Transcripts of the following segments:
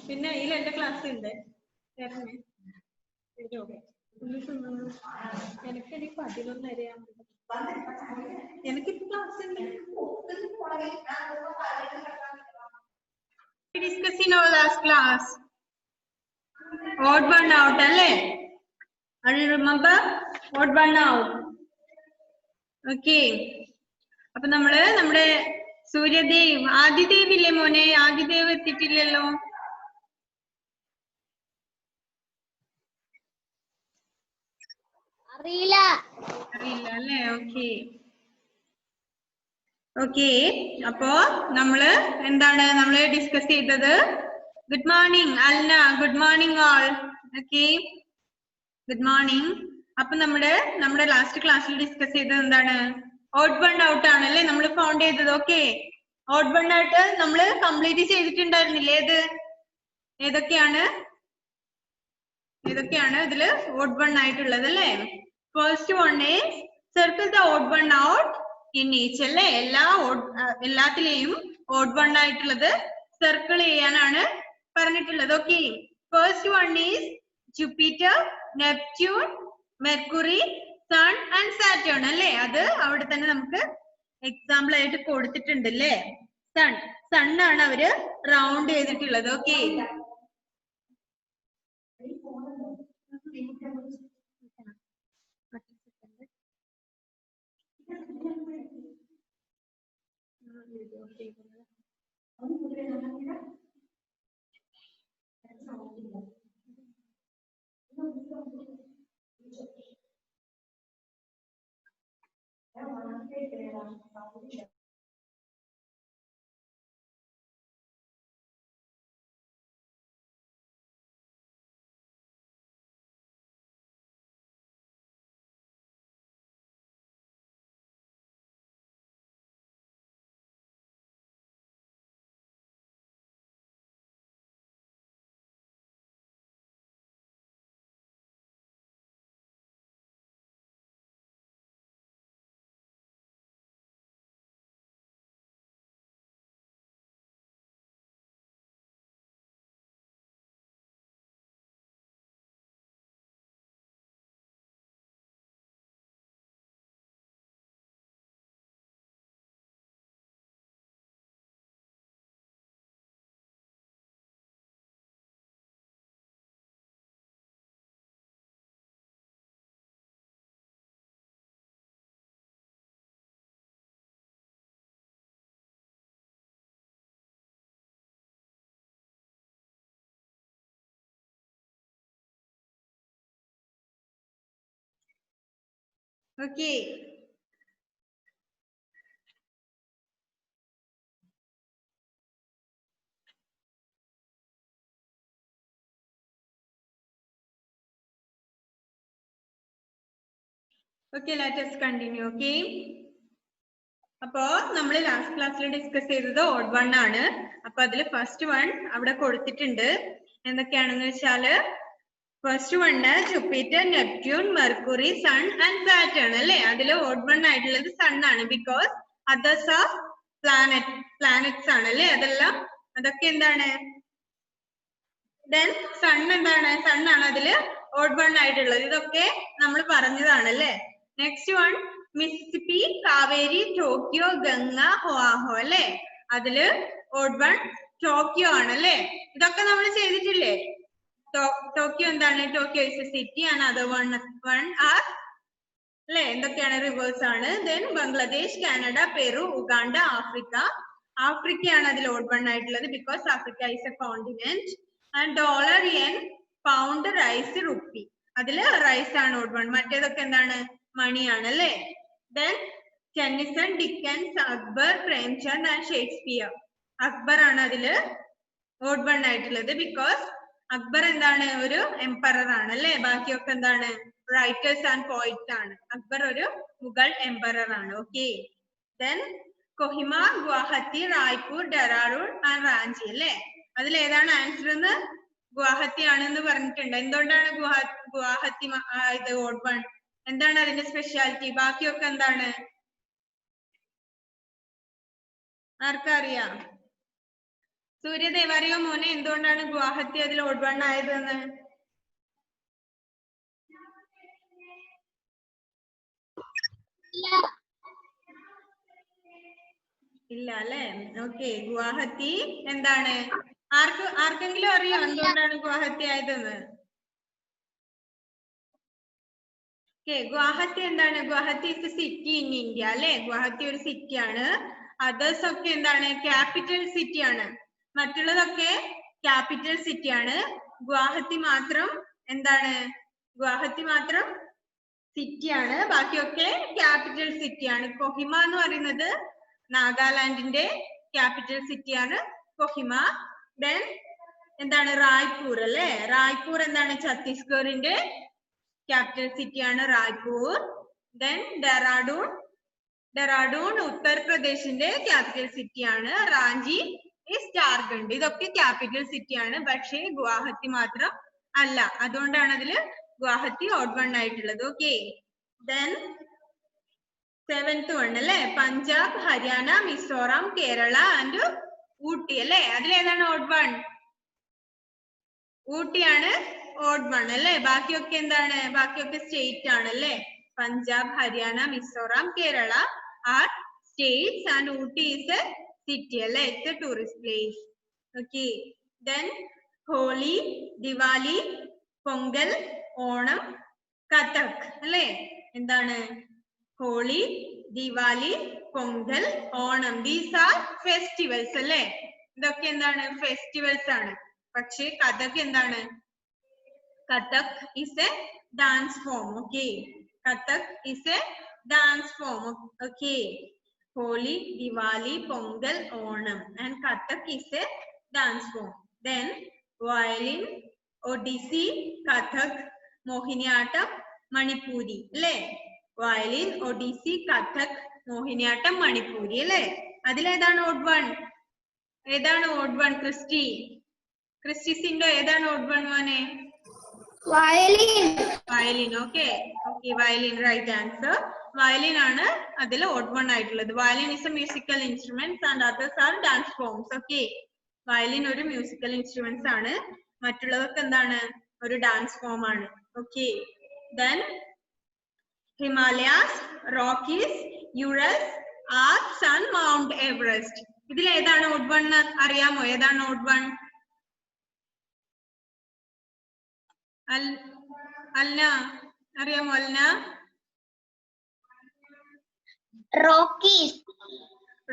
പിന്നെ അതിൽ എന്റെ ക്ലാസ് ഉണ്ട് എനിക്കെനിക്ക് 11:30 എനിക്കിപ്പോ ക്ലാസ് ഉണ്ട്. Discussing our last class. Odd one out, alle? Are you remember? Odd one out. Okay. അപ്പൊ നമ്മള് നമ്മുടെ സൂര്യദേവ് ആദിദേവ് ഇല്ലേ മോനെ? ആദിദേവ് എത്തിയിട്ടില്ലല്ലോ. അറിയില്ല അല്ലേ? Okay okay. അപ്പോ നമ്മള് എന്താണ് നമ്മള് ഡിസ്കസ് ചെയ്തത്? Good morning Alna, good morning all. Okay, good morning. അപ്പൊ നമ്മുടെ ലാസ്റ്റ് ക്ലാസ്സിൽ ഡിസ്കസ് ചെയ്തത് എന്താണ്? ഓഡ് വൺ ഔട്ട് ആണല്ലേ നമ്മൾ ഫൗണ്ട് ചെയ്തത്. ഓക്കെ, ഓഡ് വൺ ഔട്ട് നമ്മൾ കംപ്ലീറ്റ് ചെയ്തിട്ടുണ്ടായിരുന്നില്ലേ? ഏതൊക്കെയാണ് ഇതില് ഓഡ് വൺ ആയിട്ടുള്ളത് അല്ലേ? First one is circle the odd one out in each അല്ലേ? എല്ലാത്തിലെയും ഓഡ് വൺ ആയിട്ടുള്ളത് സർക്കിൾ ചെയ്യാനാണ് പറഞ്ഞിട്ടുള്ളത്. Okay, first one is Jupiter, Neptune, Mercury, sun and Saturn അല്ലേ? അത് അവിടെ തന്നെ നമുക്ക് എക്സാമ്പിൾ ആയിട്ട് കൊടുത്തിട്ടുണ്ട് അല്ലേ? സൺ ആണ് അവര് റൗണ്ട് ചെയ്തിട്ടുള്ളത്. Okay, okay. Okay, let us continue. Okay. അപ്പോ നമ്മൾ ലാസ്റ്റ് ക്ലാസ്സിൽ ഡിസ്കസ് ചെയ്തത് ഓഡ് വൺ ആണ്. അപ്പൊ അതില് ഫസ്റ്റ് വൺ അവിടെ കൊടുത്തിട്ടുണ്ട്. എന്തൊക്കെയാണെന്ന് വെച്ചാല് first one Jupiter, Neptune, Mercury, sun and Saturn അല്ലേ? അതില് ഓഡ് വൺ ആയിട്ടുള്ളത് സൺ ആണ്. ബിക്കോസ് അതേഴ്സ് ഓഫ് പ്ലാനറ്റ്സ് ആണ് അല്ലേ? അതൊക്കെ എന്താണ്? ദെൻ സൺ എന്താണ്? സൺ ആണ് അതില് ഓഡ് വൺ ആയിട്ടുള്ളത്. ഇതൊക്കെ നമ്മൾ പറഞ്ഞതാണ് അല്ലേ? Next one Mississippi, Kaveri, Tokyo, Ganga, ഹോആഹോ അല്ലേ? അതില് ഓഡ് വൺ ടോക്കിയോ ആണ് അല്ലേ? ഇതൊക്കെ നമ്മൾ ചെയ്തിട്ടില്ലേ? ടോക്കിയോ എന്താണ്? Tokyo is a city and other one are അല്ലേ? എന്തൊക്കെയാണ്? റിവേഴ്സ് ആണ്. Then Bangladesh, Canada, Peru, Uganda, ആഫ്രിക്കയാണ് അതിൽ ഓഡ് വൺ ആയിട്ടുള്ളത്. Because Africa is a continent. And dollar, yen, pound, rice, rupee. അതില് റൈസ് ആണ് ഓഡ് വൺ. മറ്റേതൊക്കെ എന്താണ്? മണിയാണ് അല്ലേ? Then Tennyson, Dickens, Akbar, Premchand and Shakespeare. Akbar ആണ് അതില് ഓഡ് വൺ ആയിട്ടുള്ളത്. ബിക്കോസ് അക്ബർ എന്താണ്? ഒരു എംപറർ ആണ് അല്ലേ? ബാക്കിയൊക്കെ എന്താണ്? റൈറ്റേഴ്സ് ആൻഡ് പോയിറ്റ്സ് ആണ്. അക്ബർ ഒരു മുഗൾ എംപറർ ആണ്. Okay. Then Kohima, Guwahati, Raipur, Dehradun and Ranchi അല്ലേ? അതിൽ ഏതാണ് ആൻസർ എന്ന്? ഗുവാഹത്തി ആണെന്ന് പറഞ്ഞിട്ടുണ്ട്. എന്തുകൊണ്ടാണ് ഗുവാഹത്തി ഇത് ഓഡ് വൺ? എന്താണ് അതിന്റെ സ്പെഷ്യാലിറ്റി? ബാക്കിയൊക്കെ എന്താണ്? ആർക്കറിയാം? സൂര്യദേവ് അറിയോ മോനെ എന്തുകൊണ്ടാണ് ഗുവാഹത്തി അതിൽ ഓഡ് വൺ ആയതെന്ന്? ഇല്ല അല്ലെ? ഓക്കെ, ഗുവാഹത്തി എന്താണ്? ആർക്കെങ്കിലും അറിയോ എന്തുകൊണ്ടാണ് ഗുവാഹത്തി ആയതെന്ന്? ഗുവാഹത്തി എന്താണ്? Guwahati is a city in India അല്ലെ? ഗുവാഹത്തി ഒരു സിറ്റി ആണ്. അതേഴ്സ് ഒക്കെ എന്താണ്? ക്യാപിറ്റൽ സിറ്റി ആണ്. മറ്റുള്ളതൊക്കെ ക്യാപിറ്റൽ സിറ്റി ആണ്. ഗുവാഹത്തി മാത്രം എന്താണ്? ഗുവാഹത്തി മാത്രം സിറ്റി ആണ്. ബാക്കിയൊക്കെ ക്യാപിറ്റൽ സിറ്റി ആണ്. കൊഹിമ എന്ന് പറയുന്നത് നാഗാലാൻഡിന്റെ ക്യാപിറ്റൽ സിറ്റി ആണ് കൊഹിമ. ദെൻ എന്താണ്? റായ്പൂർ അല്ലെ? റായ്പൂർ എന്താണ്? ഛത്തീസ്ഗഡിന്റെ ക്യാപിറ്റൽ സിറ്റി ആണ് റായ്പൂർ. ദെൻ ഡെറാഡൂൺ ഉത്തർപ്രദേശിന്റെ ക്യാപിറ്റൽ സിറ്റി ആണ്. റാഞ്ചി ഇസ് ജാർഖണ്ഡ്. ഇതൊക്കെ ക്യാപിറ്റൽ സിറ്റി ആണ്. പക്ഷേ ഗുവാഹത്തി മാത്രം അല്ല. അതുകൊണ്ടാണ് അതില് ഗുവാഹത്തി ഓഡ് വൺ ആയിട്ടുള്ളത്. ഓക്കെ, ദെൻ 7th വൺ അല്ലെ? പഞ്ചാബ്, ഹരിയാന, മിസോറാം, കേരള ആൻഡ് ഊട്ടി അല്ലെ? അതിലേതാണ് ഓഡ് വൺ? ഊട്ടിയാണ് ഓഡ് വൺ അല്ലെ? ബാക്കിയൊക്കെ എന്താണ്? ബാക്കിയൊക്കെ സ്റ്റേറ്റ് ആണ് അല്ലെ? Punjab, Haryana, Mizoram, Kerala are states and Ooty is a city അല്ലെ? It's a tourist place. Okay, then Holi, Diwali, Pongal, Onam, Kathak അല്ലെ? എന്താണ്? Holi, Diwali, Pongal, Onam, these are festivals അല്ലെ? ഇതൊക്കെ എന്താണ്? ഫെസ്റ്റിവൽസ് ആണ്. പക്ഷേ കഥക് എന്താണ്? Kathak is a dance form. Okay, Kathak is a dance form. Okay, Holi, Diwali, Pongal, Onam and Kathak is a dance form. Then violin, Odissi, Kathak, Mohiniyattam, Manipuri അല്ലെ? വയലിൻ, ഒഡീസി, കഥക്, മോഹിനിയാട്ടം, മണിപ്പൂരി അല്ലെ? അതിലേതാണ് ഓഡ് വൺ? ഏതാണ് ഓഡ് വൺ? ക്രിസ്റ്റിസിന്റെ ഏതാണ് ഓഡ് വൺ മോനെ? Violin. Okay, violin right answer. Violin ആണ് അതിൽ ഓഡ് വൺ ആയിട്ടുള്ളത്. Violin is a musical instruments and others are dance forms. Okay, violin ഒരു മ്യൂസിക്കൽ ഇൻസ്ട്രുമെന്റ്സ് ആണ്. മറ്റുള്ളതൊക്കെ എന്താണ്? ഒരു ഡാൻസ് ഫോം ആണ്. Okay, then Himalayas, Rockies, Urals, Alps and Mount Everest. ഇതിൽ ഏതാണ് ഓഡ് വൺ അറിയാമോ? ഏതാണ് ഓഡ് വൺ? അൽന അറിയാമോ? അൽന?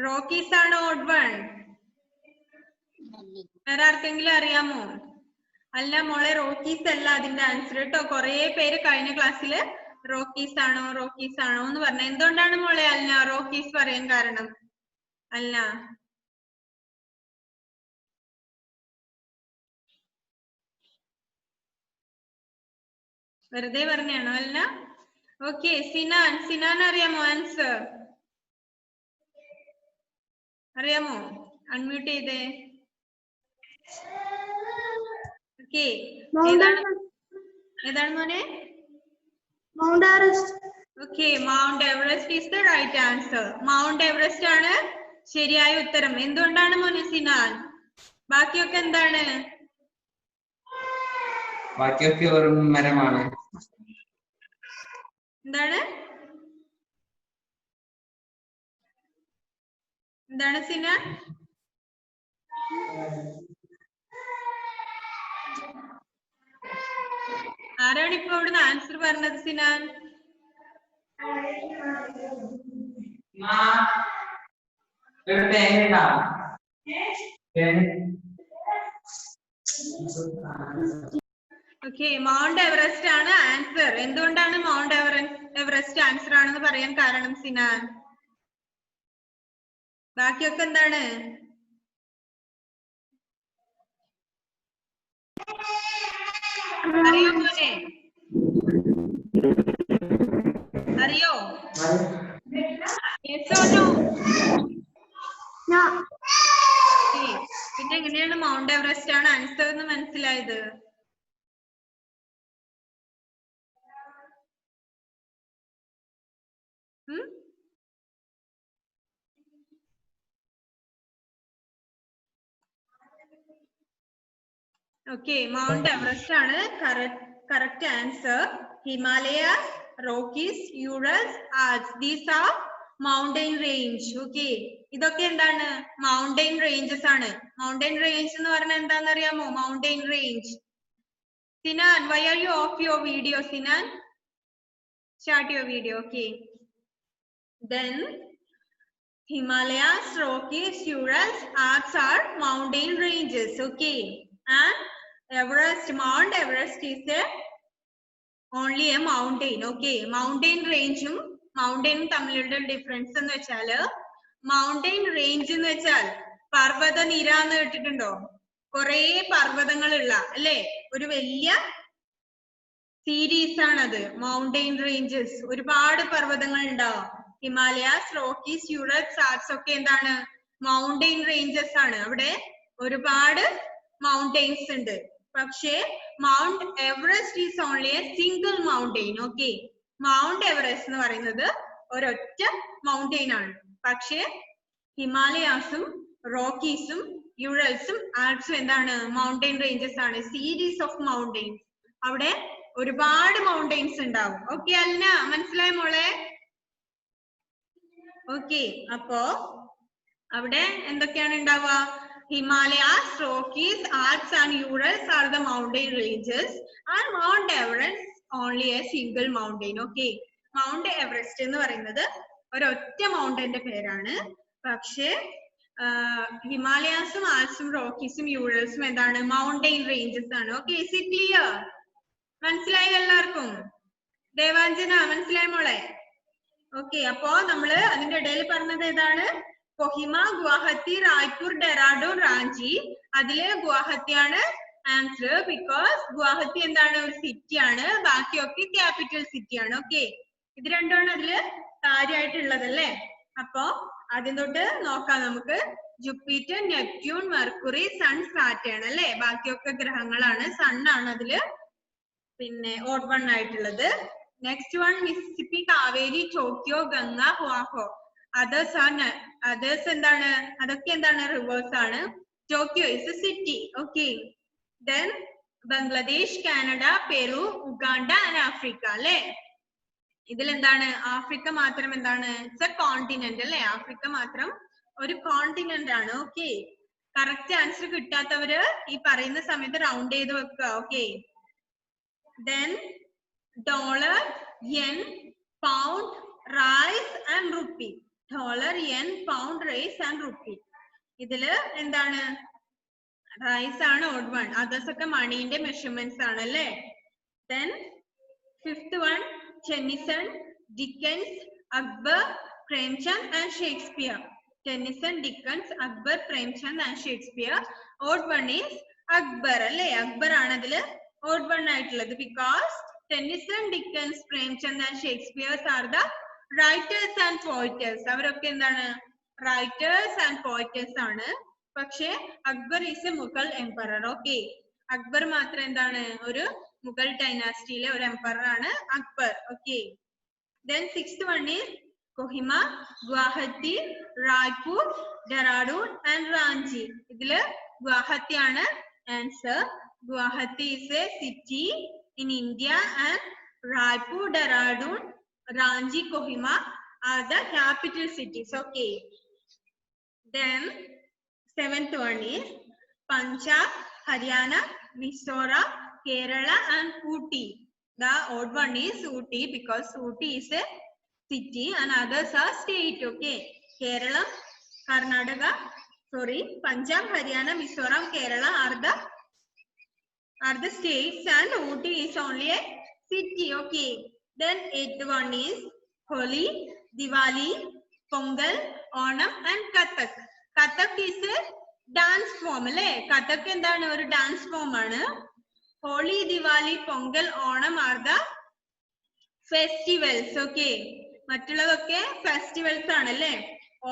റോക്കീസ് ആണ് ഓഡ് വൺ. വേറെ ആർക്കെങ്കിലും അറിയാമോ? അല്ല മോളെ, റോക്കീസ് അല്ല അതിന്റെ ആൻസർ കേട്ടോ. കുറെ പേര് കഴിഞ്ഞ ക്ലാസ്സില് റോക്കീസ് ആണോ എന്ന് പറഞ്ഞ. എന്തുകൊണ്ടാണ് മോളെ അൽന റോക്കീസ് പറയാൻ കാരണം? അൽന വെറുതെ പറഞ്ഞാണോ അല്ല? ഓക്കെ, സിനാൻ അറിയാമോ ആൻസർ? അറിയാമോ? അൺമ്യൂട്ട് ചെയ്തേ. ഓക്കെ, ഏതാണ് മോനെ? Mount Everest. Okay, mount Everest is the right answer. Mount Everest ആണ് ശരിയായ ഉത്തരം. എന്തുകൊണ്ടാണ് മോനെ സിനാൻ? ബാക്കിയൊക്കെ എന്താണ്? ബാക്കിയൊക്കെ വെറും മരമാണ്. എന്താണ് സിനാൻ? ആരാണ് ഇപ്പൊ ഇവിടുന്ന് ആൻസർ പറഞ്ഞത് സിനാൻ? ഓക്കെ, മൗണ്ട് എവറസ്റ്റ് ആണ് ആൻസർ. എന്തുകൊണ്ടാണ് മൗണ്ട് എവറസ്റ്റ് ആൻസർ ആണെന്ന് പറയാൻ കാരണം സിനാൻ? ബാക്കിയൊക്കെ എന്താണ്? അറിയോ മോനെ? അറിയോ? Yes or no? പിന്നെ എങ്ങനെയാണ് മൗണ്ട് എവറസ്റ്റ് ആണ് ആൻസർ എന്ന് മനസ്സിലായത്? Okay, Mount Everest ആണ് correct answer. Himalayas, Rockies, Urals, Alps. These are mountain range. Okay, ഇതൊക്കെ എന്താണ്? Mountain ranges ആണ്. Mountain range എന്ന് പറഞ്ഞാൽ എന്താണെന്ന് അറിയാമോ? Mountain range. Sinan, why are you off your video, Sinan? Start your video. Okay. Then Himalayas, Rockies, Urals, Alps are mountain ranges. Okay. And Everest, Mount Everest is only a mountain. Okay. Mountain range mountain തമ്മിലുള്ള difference എന്ന് വെച്ചാല് mountain range എന്ന് വെച്ചാൽ പർവ്വത നിര എന്ന് കേട്ടിട്ടുണ്ടോ? കുറെ പർവ്വതങ്ങളുള്ള അല്ലെ ഒരു വലിയ സീരീസ് ആണത്. മൗണ്ടൈൻ റേഞ്ചസ് ഒരുപാട് പർവ്വതങ്ങൾ ഉണ്ടാവും. ഹിമാലയാസ്, റോക്കീസ്, യൂറൽസ്, ആൽപ്സ് ഒക്കെ എന്താണ്? മൗണ്ടൈൻ റേഞ്ചസ് ആണ്. അവിടെ ഒരുപാട് മൗണ്ടൈൻസ് ഉണ്ട്. പക്ഷേ mount Everest is only A single mountain. Okay, mount Everest എന്ന് പറയുന്നത് ഒരൊറ്റ മൗണ്ടൈൻ ആണ്. പക്ഷേ ഹിമാലയാസും റോക്കീസും യൂറൽസും ആൽപ്സും എന്താണ്? മൗണ്ടൈൻ റേഞ്ചസ് ആണ്. Series of mountains. അവിടെ ഒരുപാട് മൗണ്ടൈൻസ് ഉണ്ടാവും. ഓക്കെ അല്ല, മനസ്സിലായ മോളെ? ഓക്കെ, അപ്പോ അവിടെ എന്തൊക്കെയാണ് ഉണ്ടാവുക? Himalayas, Rockies, Alps and Urals are the mountain ranges and Mount Everest only a single mountain. Okay, Mount Everest എന്ന് പറയുന്നത് ഒരൊറ്റ മൗണ്ടന്റെ പേരാണ്. പക്ഷേ ഹിമാലയാസും ആൽപ്സും റോക്കീസും യൂറൽസും എന്താണ്? മൗണ്ടൈൻ റേഞ്ചസ് ആണ്. Okay, is it clear? മനസ്സിലായി എല്ലാവർക്കും? ദേവാഞ്ജന മനസ്സിലായ മോളെ? ഓക്കെ, അപ്പോ നമ്മള് അതിന്റെ ഇടയിൽ പറഞ്ഞത് ഏതാണ്? കൊഹിമ, ഗുവാഹത്തി, റായ്പൂർ, ഡെറാഡൂൺ, റാഞ്ചി. അതില് ഗുവാഹത്തിയാണ് ആൻസർ. ബിക്കോസ് ഗുവാഹത്തി എന്താണ്? ഒരു സിറ്റി ആണ്. ബാക്കിയൊക്കെ ക്യാപിറ്റൽ സിറ്റി ആണ്. ഓക്കെ, ഇത് രണ്ടുമാണ് അതില് കാര്യമായിട്ടുള്ളത് അല്ലേ? അപ്പോ ആദ്യം തൊട്ട് നോക്കാം നമുക്ക്. Jupiter, Neptune, Mercury, sun, Saturn അല്ലേ? ബാക്കിയൊക്കെ ഗ്രഹങ്ങളാണ്. സൺ ആണ് അതില് പിന്നെ ഓഡ് വൺ ആയിട്ടുള്ളത്. Next one Mississippi, Kaveri, Tokyo, Ganga, ഹുവാഹോ. അതേഴ്സ് എന്താണ്? അതൊക്കെ എന്താണ്? റിവേഴ്സ് ആണ്. Tokyo is a city. Okay, then Bangladesh, Canada, Peru, Uganda and Africa അല്ലെ? ഇതിലെന്താണ്? ആഫ്രിക്ക മാത്രം എന്താണ്? ഇറ്റ്സ് എ കോണ്ടിനെന്റ് അല്ലെ? ആഫ്രിക്ക മാത്രം ഒരു കോണ്ടിനെന്റ് ആണ്. ഓക്കെ, കറക്റ്റ് ആൻസർ കിട്ടാത്തവര് ഈ പറയുന്ന സമയത്ത് റൗണ്ട് ചെയ്ത് വെക്കുക. Okay, then dollar, yen, pound, rice and rupee. Dollar, yen, pound, rice and rupee. ഇതില് എന്താണ്? റൈസ് ആണ് ഓഡ് വൺ. അതേഴ്സ് ഒക്കെ മണീന്റെ മെഷർമെന്റ്സ് ആണ് അല്ലേ? Then fifth one Tennyson, Dickens, Akbar, Premchand and Shakespeare. Tennyson, Dickens, Akbar, Premchand and Shakespeare. Odd one is Akbar അല്ലേ? അക്ബർ ആണ് അതില് odd one ആയിട്ടുള്ളത്. Because Tennyson, Dickens, Premchand and Shakespeares are the writers and poets. അവരൊക്കെ എന്താണ്? റൈറ്റേഴ്സ് ആൻഡ് പോയിറ്റേഴ്സ് ആണ്. പക്ഷെ Akbar is a Mughal emperor. Okay, Akbar മാത്രം എന്താണ്? ഒരു മുഗൾ ഡൈനാസ്റ്റിയിലെ ഒരു എംപറർ ആണ് Akbar. Okay, then sixth one is Kohima, Guwahati, Raipur, Dehradun and Ranchi. ഇതില് ഗുവാഹത്തി ആണ് answer. Guwahati is A city in India and Raipur, Dehradun, Ranchi, Kohima are the capital cities. Okay, then seventh one is Punjab, Haryana, Mizoram, Kerala and Ooty. The odd one is Ooty because Ooty is a city and others are state. Okay, Kerala, Karnataka, Punjab, Haryana, Mizoram, Kerala are the states and Ooty is only a city. Okay, then eighth one is Holi, Diwali, Pongal, Onam and Kathak. Kathak is a dance form അല്ലേ? Kathak എന്താണ്? ഒരു dance form ആണ്. Holi, Diwali, Pongal, Onam are the festivals. Okay, മറ്റുള്ളതൊക്കെ festivals ആണ് അല്ലേ?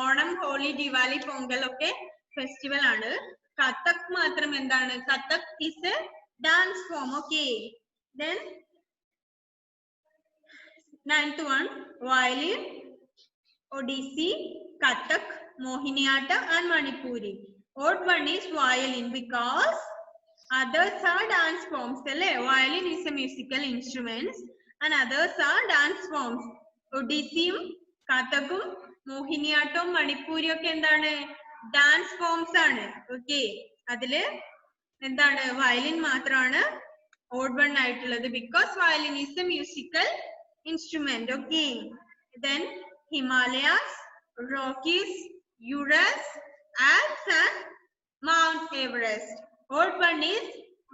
Onam, holy, Diwali, Pongal ഒക്കെ festival ആണ്. കഥക് മാത്രം എന്താണ്? Kathak is a dance form. Okay, then ninth one violin, Odissi, Kathak, Mohiniyattam and Manipuri. Odd one is violin because Others are dance forms. Violin is a musical instrument and others are dance forms. Odissim, Kathakkum, Mohiniyattam, Manipuri ഒക്കെ എന്താണ് dance forms ആണ്. Okay. അതില് എന്താണ് violin മാത്രമാണ് odd one ആയിട്ടുള്ളത് because violin is a musical instrument. Okay. Then Himalayas, Rockies, Urals, Alps and Mount Everest. Odd one is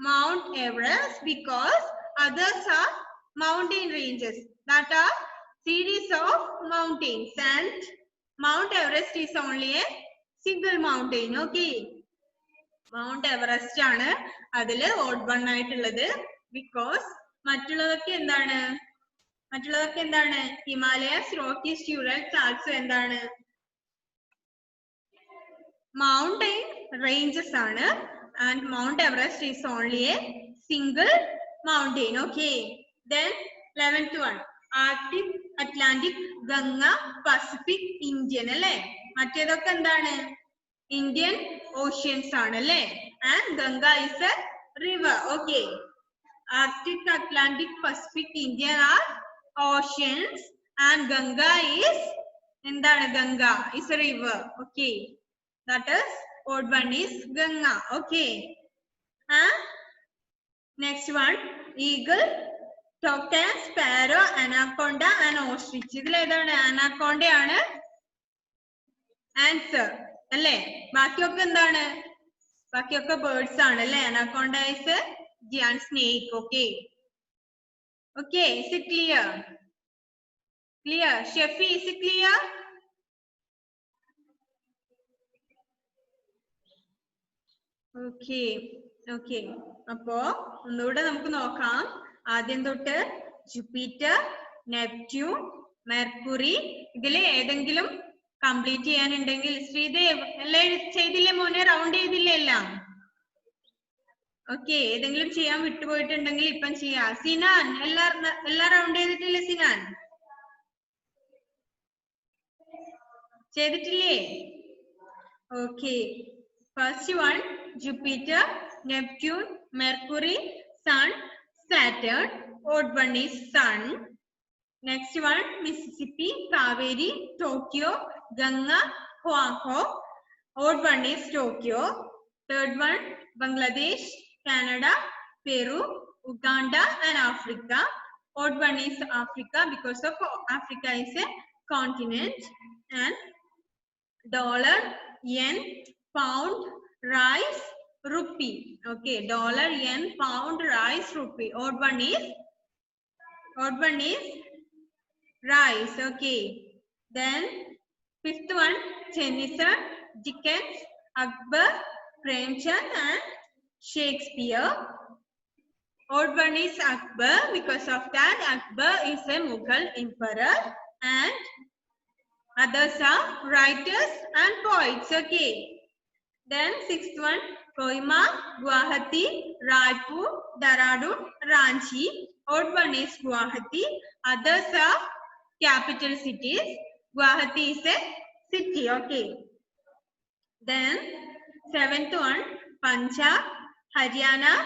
Mount Everest because others are mountain ranges that are series of mountains and Mount Everest is only a single mountain. Okay. Mount Everest ആണ് അതില് odd one ആയിട്ടുള്ളത് because മറ്റുള്ളതൊക്കെ എന്താണ് Himalayas, Rockies, Urals, Alps എന്താണ് mountain ranges ആണ് and Mount Everest is only a single mountain. Okay. Then 11th one, Arctic, Atlantic, Ganga, Pacific, Indian അല്ലേ മറ്റേതൊക്കെ എന്താണ് Indian oceans ആണ് അല്ലേ and Ganga is a river. Okay. Arctic, Atlantic, Pacific, Indian are oceans and Ganga is എന്താണ് Ganga is a river. Okay. That is odd one is Ganga. Okay. Next one, eagle, toucan, sparrow, anaconda and ostrich. ഇതിൽ ഏതാണ് anaconda ആണ് answer അല്ലേ ബാക്കിയൊക്കെ എന്താണ് ബാക്കിയൊക്കെ birds ആണ് അല്ലേ anaconda is a giant snake. Okay. Okay, is it clear? Clear. Shafi, is it clear? Okay. Okay. അപ്പോ ഒന്നുകൂടെ നമുക്ക് നോക്കാം ആദ്യം തൊട്ട് ജൂപ്പിറ്റർ, നെപ്റ്റ്യൂൺ, മെർക്കുറി ഇതിലെ ഏതെങ്കിലും കംപ്ലീറ്റ് ചെയ്യാനുണ്ടെങ്കിൽ ശ്രീദേവ് എല്ലാം ചെയ്തില്ലേ മോനെ റൗണ്ട് ചെയ്തില്ലേ എല്ലാം ഓക്കെ ഏതെങ്കിലും ചെയ്യാൻ വിട്ടുപോയിട്ടുണ്ടെങ്കിൽ ഇപ്പം ചെയ്യാം സിനാൻ എല്ലാം റൗണ്ട് ചെയ്തിട്ടില്ലേ സിനാൻ ചെയ്തിട്ടില്ലേ okay first one Jupiter Neptune, Mercury, Sun, Saturn. Odd one is Sun. Next one, Mississippi, Kaveri, Tokyo, Ganga, Huangho. Odd one is Tokyo. Third one, Bangladesh, Canada, Peru, Uganda, and Africa. Odd one is Africa because of Africa is a continent. And dollar, yen, pound, rice, rupee. Okay, dollar, yen, pound, rice, rupee. Odd one is rice. Okay. Then fifth one, Tennyson, Dickens, Akbar, Premchand and Shakespeare. Odd one is Akbar because of that Akbar is a Mughal emperor and others are writers and poets. Okay. Then sixth one, Kohima, Guwahati, Raipur, Dehradun, Ranchi. Odd one is Guwahati. Others are capital cities. Guwahati is a city. Okay. Then seventh one, Punjab, Haryana,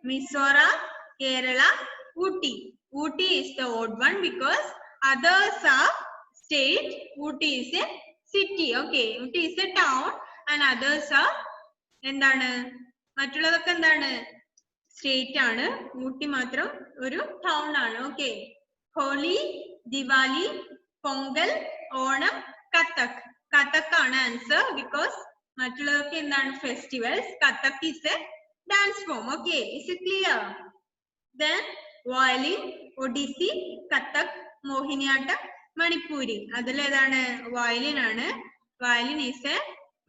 Mizoram, Kerala, Ooty. Ooty is the odd one because others are state. Ooty is a city. Okay. Ooty is a town and others are എന്താണ് മറ്റുള്ളതൊക്കെ എന്താണ് state ആണ് ഊട്ടി മാത്രം ഒരു town ആണ് okay Holi Diwali Pongal Onam Kathak Kathak ആണ് answer because മറ്റുള്ളതൊക്കെ എന്താണ് festivals Kathak is a dance form okay is it clear then violin Odissi Kathak Mohiniyattam Manipuri അതിലേതാണ് വയലിൻ ആണ് violin is a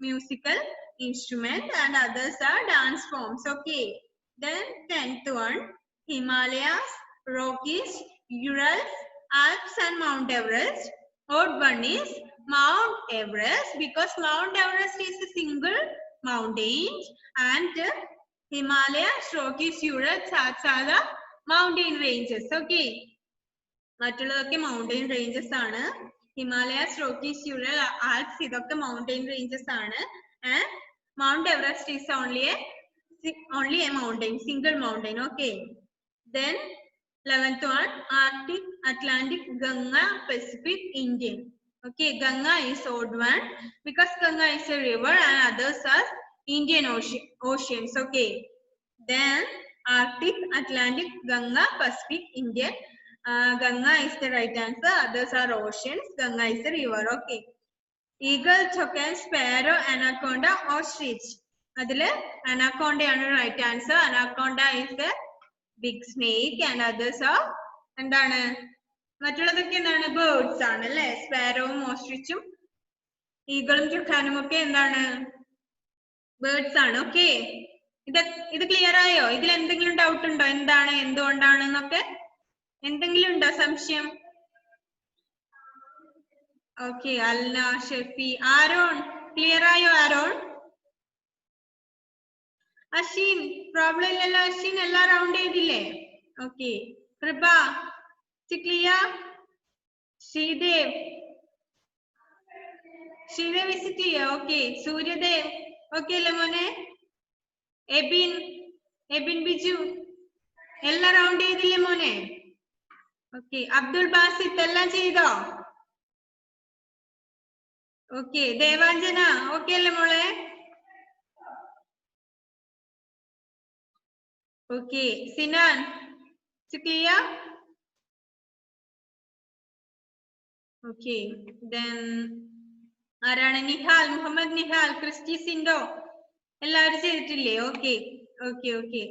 musical instrument and others are dance forms. Okay. Then 10th one, Himalayas, Rockies, Urals, Alps and Mount Everest. Odd one is Mount Everest because Mount Everest is a single mountain and Himalayas, Rockies, Urals, Alps are the mountain ranges. Okay. മറ്റുള്ളതൊക്കെ mountain ranges ആണ് Himalayas, Rockies, Urals, Alps ഇതൊക്കെ mountain ranges ആണ് and Mount Everest is only a only a mountain, single mountain. Okay. Then 11th one, Arctic, Atlantic, Ganga, Pacific, Indian. Okay, Ganga is odd one because Ganga is a river and others are Indian oceans. Okay. Then Arctic, Atlantic, Ganga, Pacific, Indian. Ganga is the right answer. Others are oceans. Ganga is the river. Okay. Eagle, toucan, sparrow, anaconda, ostrich. Adile anaconda is the right answer. Anaconda is the big snake and others are എന്താണ് മറ്റുള്ളതൊക്കെ എന്താണ് birds ആണ് അല്ലേ സ്പാരോവും ഓസ്ട്രിച്ചും ഈഗിളും ചുക്കാനും ഒക്കെ എന്താണ് birds ആണ് okay ഇത് clear ആയോ ഇതിൽ എന്തെങ്കിലും ഡൗട്ട് ഉണ്ടോ എന്താണ് എന്തുകൊണ്ടാണ് എന്നൊക്കെ എന്തെങ്കിലും ഉണ്ടോ സംശയം okay Alna Shefi Aaron clear ആയോ ആരോൺ അശ്വിൻ പ്രോബ്ലം ഇല്ലല്ലോ അശ്വിൻ എല്ലാം റൗണ്ട് ചെയ്തില്ലേ ഓക്കെ കൃപ clear Sreedev Sreedev is clear okay Suryadev okay അല്ലേ മോനെ എബിൻ ബിജു എല്ലാം റൗണ്ട് ചെയ്തില്ലേ മോനെ ഓക്കെ അബ്ദുൾ ബാസിത്ത് എല്ലാം ചെയ്തോ ഓക്കെ ദേവാഞ്ജന ഓക്കെ അല്ലേ മോളെ okay Sinan clear okay then ആരാണ് നിഹാൽ മുഹമ്മദ് നിഹാൽ ക്രിസ്റ്റി സിൻഡോ എല്ലാവരും ചെയ്തിട്ടില്ലേ ഓക്കെ ഓക്കെ ഓക്കെ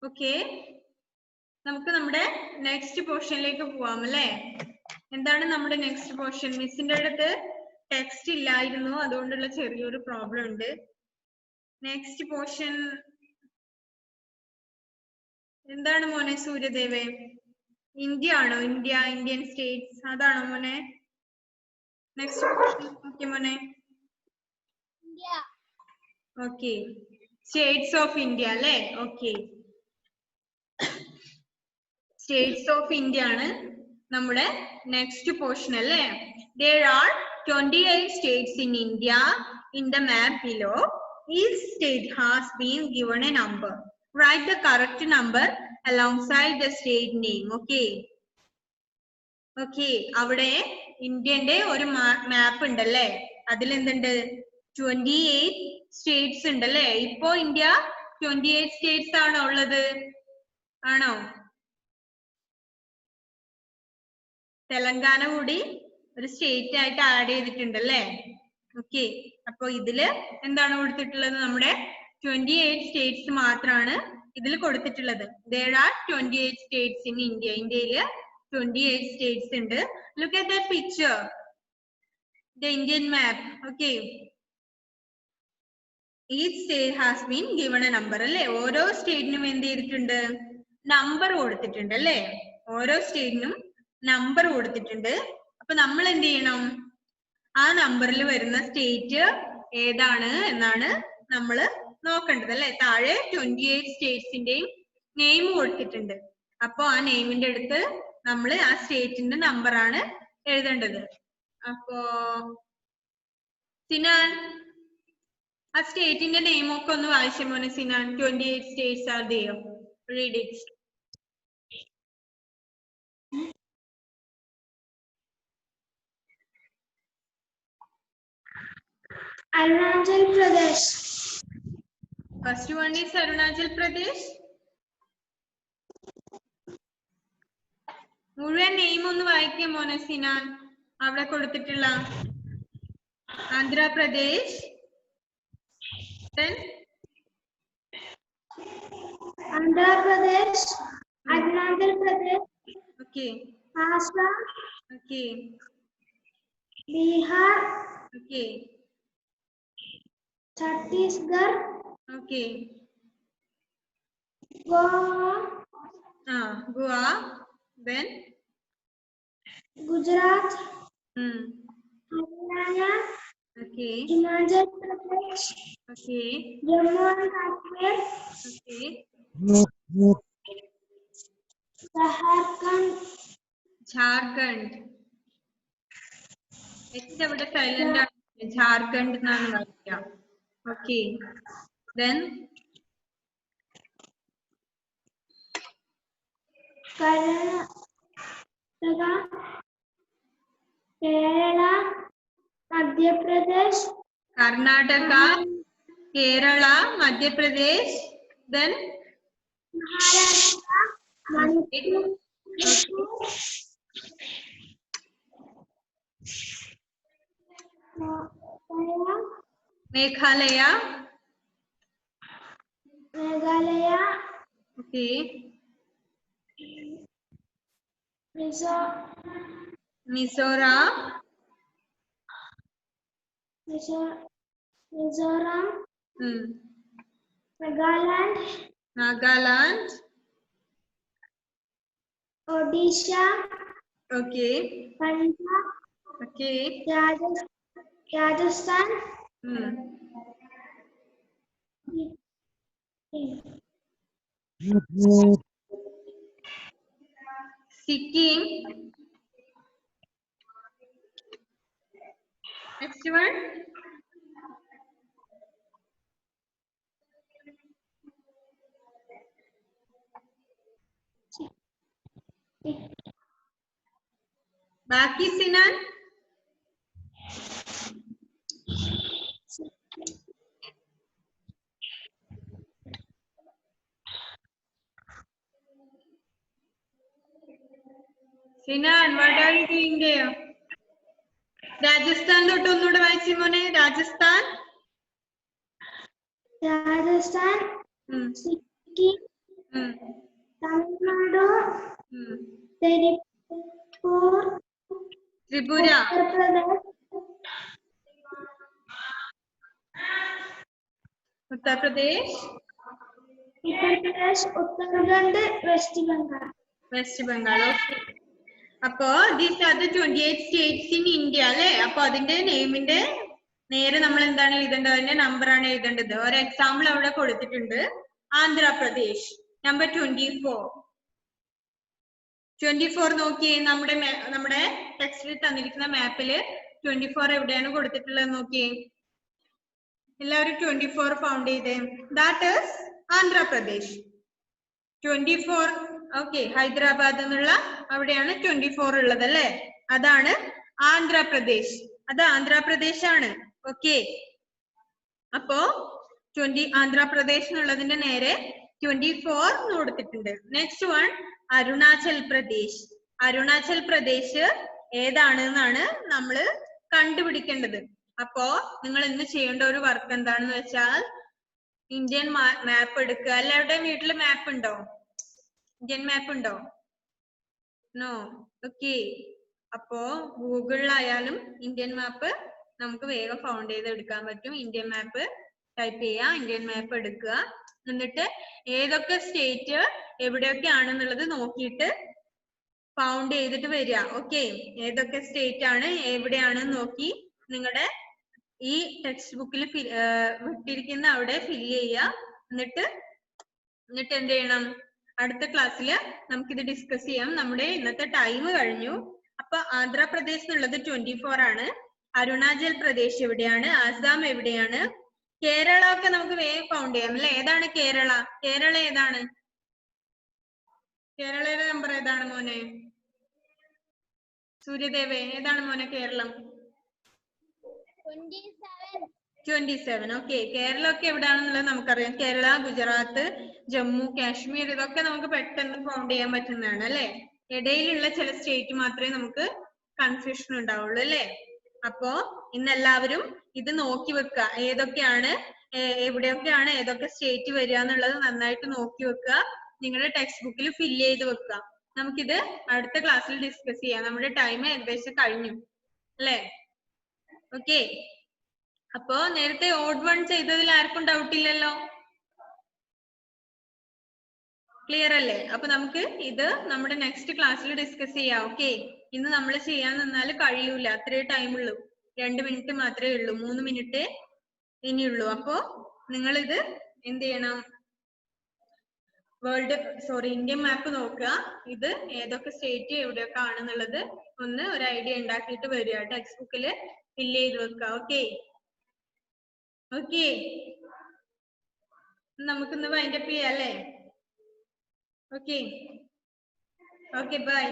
ഓക്കെ നമുക്ക് നമ്മുടെ നെക്സ്റ്റ് പോർഷനിലേക്ക് പോവാം അല്ലേ എന്താണ് നമ്മുടെ നെക്സ്റ്റ് പോർഷൻ മിസ്സിന്റെ അടുത്ത് ടെക്സ്റ്റ് ഇല്ലായിരുന്നു അതുകൊണ്ടുള്ള ചെറിയൊരു പ്രോബ്ലം ഉണ്ട് നെക്സ്റ്റ് പോർഷൻ എന്താണ് മോനെ സൂര്യദേവേ ഇന്ത്യ ആണോ ഇന്ത്യൻ സ്റ്റേറ്റ്സ് അതാണോ മോനെ നെക്സ്റ്റ് പോർഷൻ ഓക്കെ മോനെ ഓക്കെ സ്റ്റേറ്റ്സ് ഓഫ് ഇന്ത്യ അല്ലേ ഓക്കെ സ്റ്റേറ്റ്സ് ഓഫ് ഇന്ത്യ ആണ് നമ്മുടെ നെക്സ്റ്റ് പോർഷൻ അല്ലേ there are 28 states in India. In the map below, each state has been given a number. Write the correct number alongside the state name. Okay. Okay. അവിടെ ഇന്ത്യന്റെ ഒരു മാപ്പ് ഉണ്ടല്ലേ അതിൽ എന്തുണ്ട് 28 States ഉണ്ടല്ലേ ഇപ്പോ ഇന്ത്യ 28 സ്റ്റേറ്റ്സ് ആണോ ഉള്ളത് ആണോ തെലങ്കാന കൂടി ഒരു സ്റ്റേറ്റ് ആയിട്ട് ആഡ് ചെയ്തിട്ടുണ്ടല്ലേ ഓക്കെ അപ്പൊ ഇതില് എന്താണ് കൊടുത്തിട്ടുള്ളത് നമ്മുടെ 28 സ്റ്റേറ്റ്സ് മാത്രമാണ് ഇതിൽ കൊടുത്തിട്ടുള്ളത് there are 28 states in India ഇന്ത്യയില് 28 സ്റ്റേറ്റ്സ് ഉണ്ട് look at that picture the Indian map okay each state has been given a number അല്ലേ ഓരോ സ്റ്റേറ്റിനും എന്ത് ചെയ്തിട്ടുണ്ട് നമ്പർ കൊടുത്തിട്ടുണ്ട് അല്ലേ ഓരോ സ്റ്റേറ്റിനും നമ്പർ കൊടുത്തിട്ടുണ്ട് അപ്പൊ നമ്മൾ എന്ത് ചെയ്യണം ആ നമ്പറിൽ വരുന്ന സ്റ്റേറ്റ് ഏതാണ് എന്നാണ് നമ്മൾ നോക്കേണ്ടത് അല്ലെ താഴെ 28 സ്റ്റേറ്റ്സിന്റെയും നെയിം കൊടുത്തിട്ടുണ്ട് അപ്പൊ ആ നെയിമിന്റെ അടുത്ത് നമ്മൾ ആ സ്റ്റേറ്റിന്റെ നമ്പർ ആണ് എഴുതേണ്ടത് അപ്പോ സിനാൻ ആ സ്റ്റേറ്റിന്റെ നെയിം ഒക്കെ ഒന്ന് വായിച്ച മോനെ Sinan 28 States R there read it Arunachal Pradesh. First one is Arunachal Pradesh. മുഴുവൻ നെയിം ഒന്ന് വായിക്കേ മോനെ സിനാൻ അവിടെ കൊടുത്തിട്ടുള്ള Andhra Pradesh then Andhra Pradesh, Arunachal Pradesh, okay Assam, okay Bihar, okay Chhattisgarh, okay Goa, Goa then Gujarat, Haryana, okay Himachal Pradesh, okay Jammu and Kashmir, okay Jharkhand, X അവിടെ silent ആണ് ജാർഖണ്ഡ് എന്നാണ് വായിക്കുക. Okay, then Karnataka, Kerala, Madhya Pradesh, Karnataka, Kerala, Madhya Pradesh, then Maharashtra, Manipur, Meghalaya. Meghalaya, okay, Mizoram, Mizoram, Nagaland, Nagaland, Odisha, okay, Punjab, okay, Rajasthan, Sikkim. Next one ബാക്കി Sinan. Sinan, what are you doing there? Rajasthan തൊട്ട് ഒന്നുകൂടെ വായിച്ചു മോനെ. Rajasthan, Rajasthan, Sikkim, Tamil Nadu, Tripura, Uttar Pradesh, Uttarakhand, West Bengal. West Bengal. Okay, അപ്പോ these are the 28 states in India അല്ലെ. അപ്പൊ അതിന്റെ നെയിമിന്റെ നേരെ നമ്മൾ എന്താണ് എഴുതേണ്ടത്? അതിന്റെ നമ്പർ ആണ് എഴുതേണ്ടത്. ഒരു എക്സാമ്പിൾ അവിടെ കൊടുത്തിട്ടുണ്ട്. ആന്ധ്രാപ്രദേശ് നമ്പർ 24 നോക്കിയേ. നമ്മുടെ ടെക്സ്റ്റിൽ തന്നിരിക്കുന്ന മാപ്പില് 24 എവിടെയാണ് കൊടുത്തിട്ടുള്ളത് നോക്കിയേ. എല്ലാവരും 24 ഫൗണ്ട് ചെയ്തേ. That is Andhra Pradesh. 24. Okay, Hyderabad എന്നുള്ള അവിടെയാണ് 24 ഉള്ളത് അല്ലെ. അതാണ് ആന്ധ്രാപ്രദേശ്. അത് ആന്ധ്രാപ്രദേശ് ആണ്. ഓക്കെ, അപ്പോ ആന്ധ്രാപ്രദേശ് എന്നുള്ളതിന്റെ നേരെ 24 കൊടുത്തിട്ടുണ്ട്. Next one Arunachal Pradesh. അരുണാചൽ പ്രദേശ് ഏതാണ് എന്നാണ് നമ്മള് കണ്ടുപിടിക്കേണ്ടത്. അപ്പോ നിങ്ങൾ ഇന്ന് ചെയ്യേണ്ട ഒരു വർക്ക് എന്താണെന്ന് വെച്ചാൽ ഇന്ത്യൻ മാപ്പ് എടുക്കുക. എല്ലാവരുടെയും വീട്ടില് മാപ്പ് ഉണ്ടോ? ഇന്ത്യൻ മാപ്പ് ഉണ്ടോ? നോ. ഓക്കെ, അപ്പോ ഗൂഗിളിലായാലും ഇന്ത്യൻ മാപ്പ് നമുക്ക് വേഗം ഫൗണ്ട് ചെയ്ത് എടുക്കാൻ പറ്റും. ഇന്ത്യൻ മാപ്പ് ടൈപ്പ് ചെയ്യുക, ഇന്ത്യൻ മാപ്പ് എടുക്കുക, എന്നിട്ട് ഏതൊക്കെ സ്റ്റേറ്റ് എവിടെയൊക്കെ ആണെന്നുള്ളത് നോക്കിയിട്ട് ഫൗണ്ട് ചെയ്തിട്ട് വരിക. ഓക്കെ, ഏതൊക്കെ സ്റ്റേറ്റ് ആണ് എവിടെയാണെന്ന് നോക്കി നിങ്ങളുടെ ഈ ടെക്സ്റ്റ് ബുക്കിൽ വിട്ടിരിക്കുന്ന അവിടെ ഫില്ല് ചെയ്യുക. എന്നിട്ട് എന്ത് ചെയ്യണം? അടുത്ത ക്ലാസ്സിൽ നമുക്കിത് ഡിസ്കസ് ചെയ്യാം. നമ്മുടെ ഇന്നത്തെ ടൈം കഴിഞ്ഞു. അപ്പൊ ആന്ധ്രാപ്രദേശ് എന്നുള്ളത് 24 ആണ്. അരുണാചൽ പ്രദേശ് എവിടെയാണ്? ആസാം എവിടെയാണ്? കേരള ഒക്കെ നമുക്ക് വേഗം ഫൗണ്ട് ചെയ്യാം അല്ലെ. ഏതാണ് കേരള? കേരള ഏതാണ്? കേരളയുടെ നമ്പർ ഏതാണ് മോനെ? സൂര്യദേവേ, ഏതാണ് മോനെ കേരളം? 27. ഓക്കെ, കേരളം ഒക്കെ എവിടെയാണെന്നുള്ളത് നമുക്കറിയാം. കേരള, ഗുജറാത്ത്, ജമ്മു കാശ്മീർ, ഇതൊക്കെ നമുക്ക് പെട്ടെന്ന് ഫൗണ്ട് ചെയ്യാൻ പറ്റുന്നതാണ് അല്ലെ. ഇടയിലുള്ള ചില സ്റ്റേറ്റ് മാത്രമേ നമുക്ക് കൺഫ്യൂഷൻ ഉണ്ടാവുള്ളൂ അല്ലെ. അപ്പോ ഇന്ന് എല്ലാവരും ഇത് നോക്കി വെക്കുക. എവിടെയൊക്കെയാണ് ഏതൊക്കെ സ്റ്റേറ്റ് വരിക എന്നുള്ളത് നന്നായിട്ട് നോക്കി വെക്കുക. നിങ്ങളുടെ ടെക്സ്റ്റ് ബുക്കിൽ ഫില്ല് ചെയ്ത് വെക്കുക. നമുക്കിത് അടുത്ത ക്ലാസ്സിൽ ഡിസ്കസ് ചെയ്യാം. നമ്മുടെ ടൈം ഏകദേശം കഴിഞ്ഞു അല്ലെ. ഓക്കെ, അപ്പോ നേരത്തെ ഓഡ് വൺ ചെയ്തതിൽ ആർക്കും ഡൗട്ട് ഇല്ലല്ലോ? ക്ലിയർ അല്ലേ? അപ്പൊ നമുക്ക് ഇത് നമ്മുടെ നെക്സ്റ്റ് ക്ലാസ്സിൽ ഡിസ്കസ് ചെയ്യാം. ഓക്കെ, ഇന്ന് നമ്മൾ ചെയ്യാൻ നിന്നാൽ കഴിയൂല. അത്രേ ടൈം ഉള്ളൂ. 2 മിനിറ്റ് മാത്രമേ ഉള്ളൂ. 3 മിനിറ്റ് ഇനിയുള്ളൂ. അപ്പോ നിങ്ങൾ ഇത് എന്ത് ചെയ്യണം? ഇന്ത്യൻ മാപ്പ് നോക്കുക. ഇത് ഏതൊക്കെ സ്റ്റേറ്റ് എവിടെയൊക്കെ ആണെന്നുള്ളത് ഒന്ന് ഒരു ഐഡിയ ഉണ്ടാക്കിയിട്ട് വരിക. ടെക്സ്റ്റ് ബുക്കിൽ ഫില്ല് ചെയ്ത് വെക്കുക. ഓക്കെ നമുക്കിന്ന് വൈൻഡപ്പ് ചെയ്യാം അല്ലേ? Okay bye.